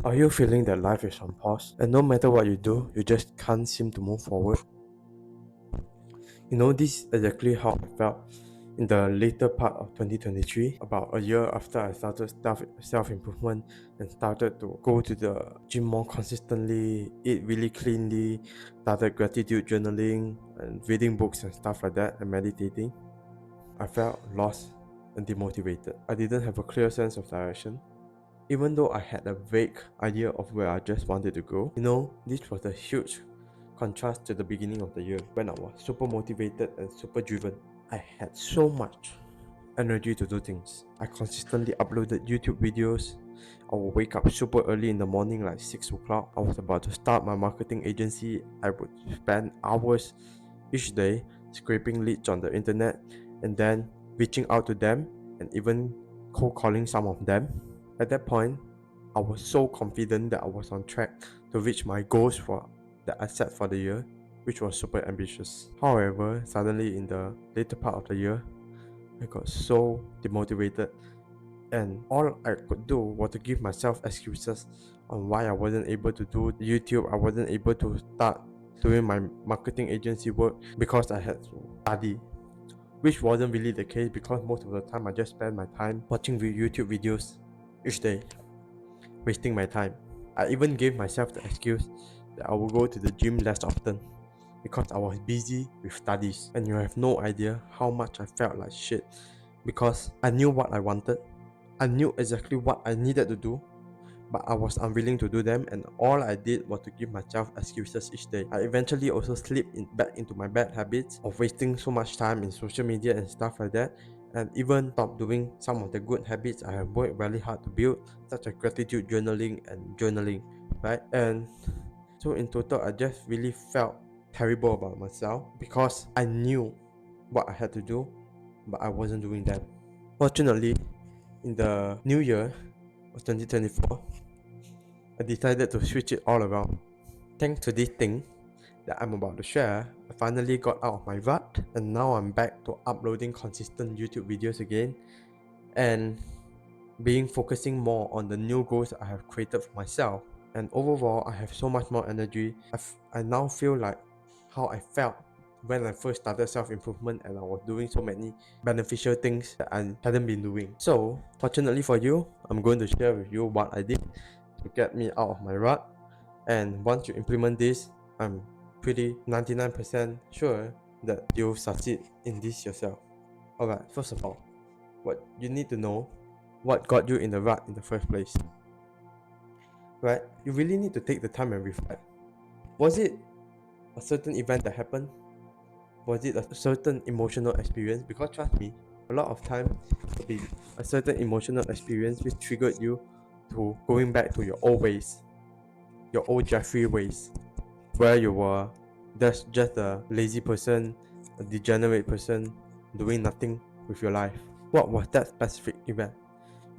Are you feeling that life is on pause and no matter what you do, you just can't seem to move forward? This is exactly how I felt in the later part of 2023, about a year after I started self-improvement and started to go to the gym more consistently, eat really cleanly, started gratitude journaling and reading books and stuff like that and meditating. I felt lost and demotivated. I didn't have a clear sense of direction. Even though I had a vague idea of where I just wanted to go, this was a huge contrast to the beginning of the year when I was super motivated and super driven. I had so much energy to do things. I consistently uploaded YouTube videos. I would wake up super early in the morning, like 6 o'clock. I was about to start my marketing agency. I would spend hours each day scraping leads on the internet and then reaching out to them and even cold calling some of them. At that point, I was so confident that I was on track to reach my goals that I set for the year, which was super ambitious. However, suddenly in the later part of the year, I got so demotivated, and all I could do was to give myself excuses on why I wasn't able to do YouTube. I wasn't able to start doing my marketing agency work because I had to study, which wasn't really the case because most of the time I just spent my time watching YouTube videos each day, wasting my time. I even gave myself the excuse that I would go to the gym less often because I was busy with studies, and you have no idea how much I felt like shit because I knew what I wanted. I knew exactly what I needed to do, but I was unwilling to do them, and all I did was to give myself excuses each day. I eventually also slipped back into my bad habits of wasting so much time in social media and stuff like that, and even stopped doing some of the good habits I have worked really hard to build, such as gratitude journaling and journaling, right? And so in total, I just really felt terrible about myself because I knew what I had to do, but I wasn't doing them. Fortunately, in the new year of 2024, I decided to switch it all around. Thanks to this thing that I'm about to share, I finally got out of my rut, and now I'm back to uploading consistent YouTube videos again and focusing more on the new goals I have created for myself. And overall, I have so much more energy. I now feel like how I felt when I first started self-improvement and I was doing so many beneficial things that I hadn't been doing. So fortunately for you, I'm going to share with you what I did to get me out of my rut. And once you implement this, I'm pretty 99% sure that you'll succeed in this yourself. Alright, first of all, what you need to know what got you in the rut in the first place. Right? You really need to take the time and reflect. Was it a certain event that happened? Was it a certain emotional experience? Because trust me, a lot of time it'll be a certain emotional experience which triggered you to going back to your old ways, your old Jeffrey ways, where you were just a lazy person, a degenerate person, doing nothing with your life. What was that specific event?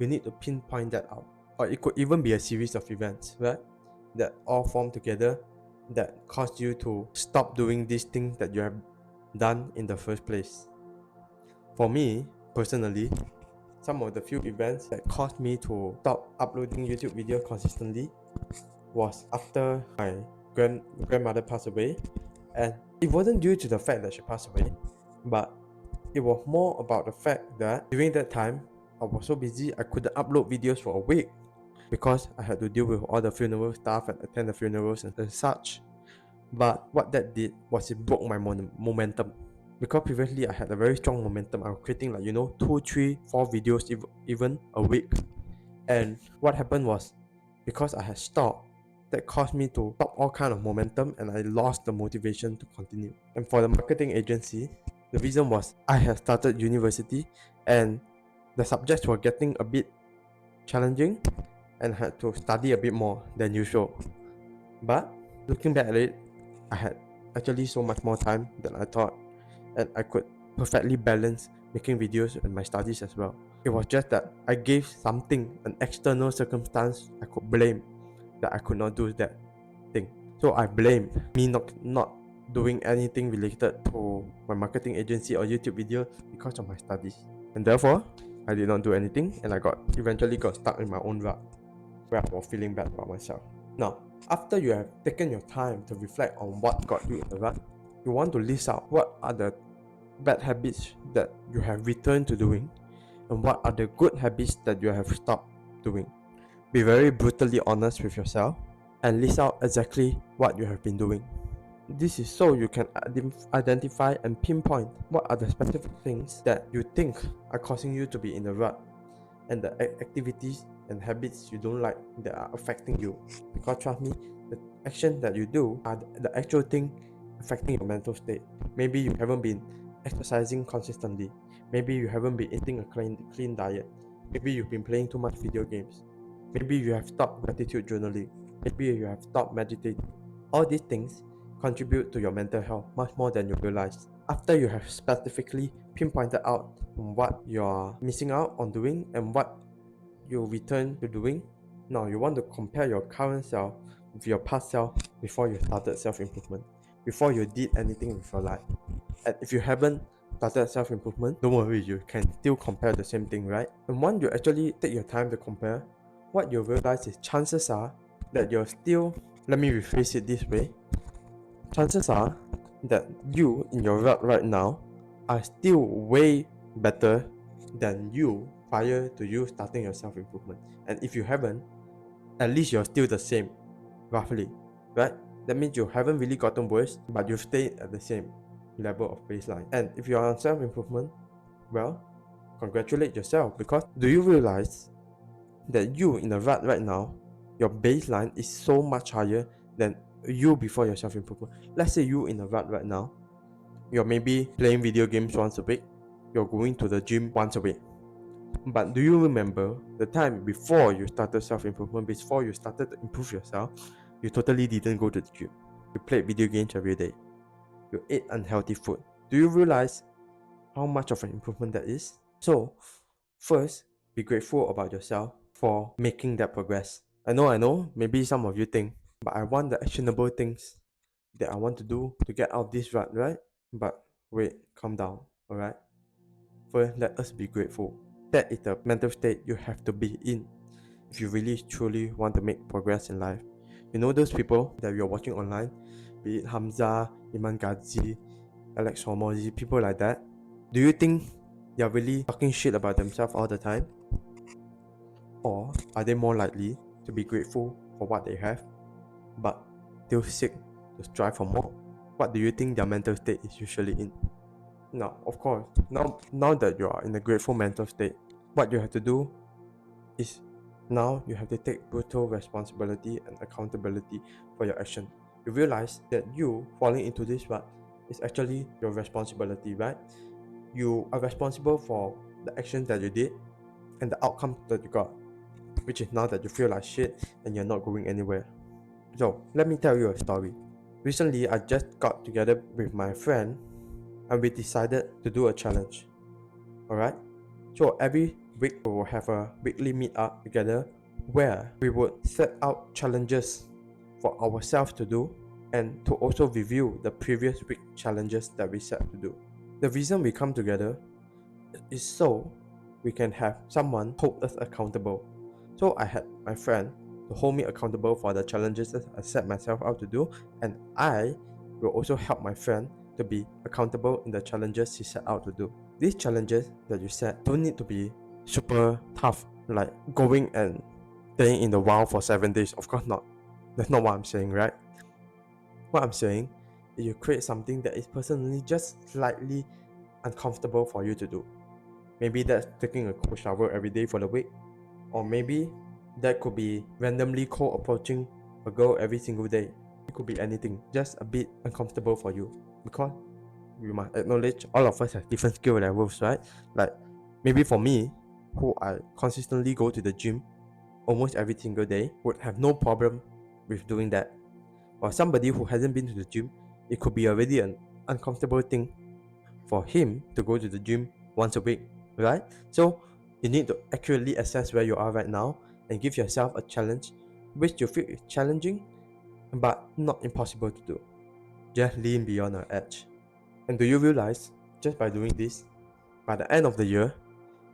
You need to pinpoint that out. Or it could even be a series of events, right? That all form together that caused you to stop doing these things that you have done in the first place. For me, personally, some of the few events that caused me to stop uploading YouTube videos consistently was after my grandmother passed away, and it wasn't due to the fact that she passed away, but it was more about the fact that during that time I was so busy I couldn't upload videos for a week because I had to deal with all the funeral stuff and attend the funerals and such. But what that did was it broke my momentum. Because previously I had a very strong momentum. I was creating like 2, 3, 4 videos even a week. And what happened was, because I had stopped, that caused me to stop all kind of momentum and I lost the motivation to continue. And for the marketing agency, the reason was I had started university and the subjects were getting a bit challenging and had to study a bit more than usual. But looking back at it, I had actually so much more time than I thought, and I could perfectly balance making videos and my studies as well. It was just that I gave something, an external circumstance I could blame, that I could not do that thing. So I blamed me not doing anything related to my marketing agency or YouTube video because of my studies. And therefore, I did not do anything and I eventually got stuck in my own rut. where I was feeling bad about myself. Now, after you have taken your time to reflect on what got you in the rut, you want to list out what are the bad habits that you have returned to doing and what are the good habits that you have stopped doing. Be very brutally honest with yourself and list out exactly what you have been doing. This is so you can identify and pinpoint what are the specific things that you think are causing you to be in the rut and the activities and habits you don't like that are affecting you. Because trust me, the action that you do are the actual thing affecting your mental state. Maybe you haven't been exercising consistently. Maybe you haven't been eating a clean diet. Maybe you've been playing too much video games. Maybe you have stopped gratitude journaling. Maybe you have stopped meditating. All these things contribute to your mental health much more than you realize. After you have specifically pinpointed out what you're missing out on doing and what you return to doing, now you want to compare your current self with your past self before you started self-improvement, before you did anything with your life. And if you haven't started self-improvement, don't worry, you can still compare the same thing, right? And once you actually take your time to compare, what you realize is chances are that you're still, let me rephrase it this way, chances are that you in your rut right now are still way better than you prior to you starting your self-improvement. And if you haven't, at least you're still the same, roughly, right? That means you haven't really gotten worse, but you've stayed at the same level of baseline. And if you're on self-improvement, well, congratulate yourself, because do you realize that you in a rut right now, your baseline is so much higher than you before your self-improvement. Let's say you in a rut right now, you're maybe playing video games once a week, you're going to the gym once a week. But do you remember the time before you started self-improvement, before you started to improve yourself, you totally didn't go to the gym. You played video games every day. You ate unhealthy food. Do you realize how much of an improvement that is? So, first, be grateful about yourself for making that progress. I know, maybe some of you think, but I want the actionable things that I want to do to get out of this rut, right? But wait, calm down, alright? First, let us be grateful. That is the mental state you have to be in if you really truly want to make progress in life. You know those people that you're watching online, be it Hamza, Iman Ghazi, Alex Hormozy, people like that? Do you think they're really talking shit about themselves all the time? Or are they more likely to be grateful for what they have, but still seek to strive for more? What do you think their mental state is usually in? Now, of course, now that you are in a grateful mental state, what you have to do is now you have to take brutal responsibility and accountability for your action. You realize that you falling into this rut is actually your responsibility, right? You are responsible for the actions that you did and the outcome that you got, which is now that you feel like shit and you're not going anywhere. So, let me tell you a story. Recently, I just got together with my friend and we decided to do a challenge. Alright? So, every week we will have a weekly meet up together where we would set out challenges for ourselves to do and to also review the previous week challenges that we set to do. The reason we come together is so we can have someone hold us accountable. So I had my friend to hold me accountable for the challenges that I set myself out to do, and I will also help my friend to be accountable in the challenges he set out to do. These challenges that you set don't need to be super tough, like going and staying in the wild for 7 days. Of course not. That's not what I'm saying, right? What I'm saying is you create something that is personally just slightly uncomfortable for you to do. Maybe that's taking a cold shower every day for the week, or maybe that could be randomly cold approaching a girl every single day. It could be anything, just a bit uncomfortable for you, because you must acknowledge all of us have different skill levels, right? Like maybe for me, who I consistently go to the gym almost every single day, would have no problem with doing that. Or somebody who hasn't been to the gym, it could be already an uncomfortable thing for him to go to the gym once a week, right? So you need to accurately assess where you are right now and give yourself a challenge which you feel is challenging but not impossible to do. Just lean beyond our edge. And do you realize, just by doing this, by the end of the year,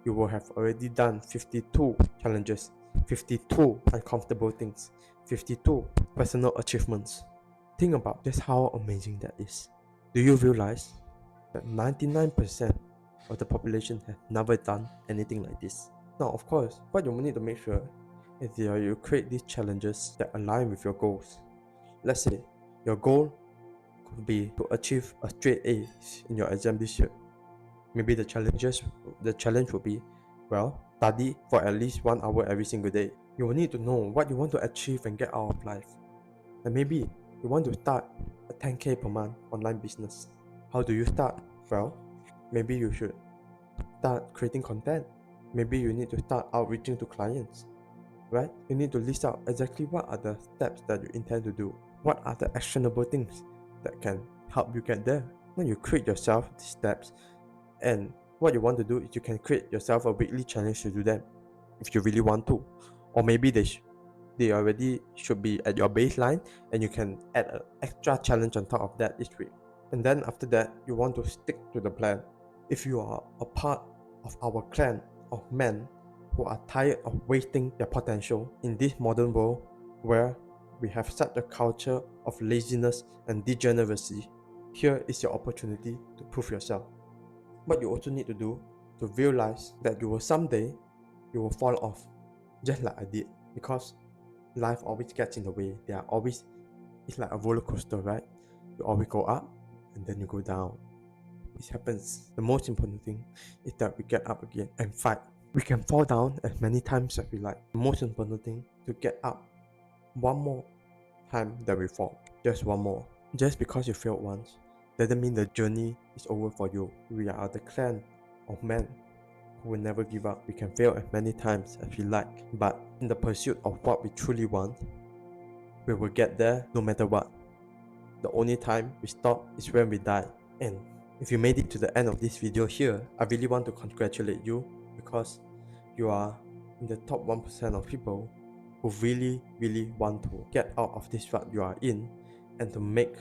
you will have already done 52 challenges. 52 uncomfortable things, 52 personal achievements. Think about just how amazing that is. Do you realize that 99% of the population have never done anything like this? Now, of course, what you need to make sure is that you create these challenges that align with your goals. Let's say your goal could be to achieve a straight A in your exam this year. Maybe the challenge will be, well, study for at least 1 hour every single day. You will need to know what you want to achieve and get out of life. And maybe you want to start a 10k per month online business. How do you start? Well, maybe you should start creating content. Maybe you need to start outreaching to clients, right? You need to list out exactly what are the steps that you intend to do. What are the actionable things that can help you get there? When you create yourself these steps, and what you want to do is you can create yourself a weekly challenge to do them if you really want to. Or maybe they already should be at your baseline and you can add an extra challenge on top of that each week. And then after that, you want to stick to the plan. If you are a part of our clan of men who are tired of wasting their potential in this modern world where we have such a culture of laziness and degeneracy, here is your opportunity to prove yourself. What you also need to do to realize that you will someday you will fall off, just like I did, because life always gets in the way. It's like a roller coaster, right? You always go up and then you go down. This happens. The most important thing is that we get up again and fight. We can fall down as many times as we like. The most important thing to get up one more time that we fall. Just one more. Just because you failed once doesn't mean the journey is over for you. We are the clan of men who will never give up. We can fail as many times as we like, but in the pursuit of what we truly want, we will get there no matter what. The only time we stop is when we die. And if you made it to the end of this video here, I really want to congratulate you because you are in the top 1% of people who really want to get out of this rut you are in and to make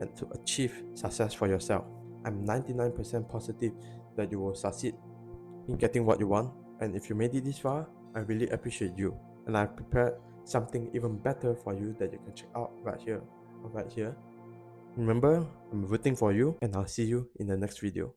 and to achieve success for yourself. I'm 99% positive that you will succeed in getting what you want, and if you made it this far, I really appreciate you. And I've prepared something even better for you that you can check out right here or right here. Remember, I'm rooting for you, and I'll see you in the next video.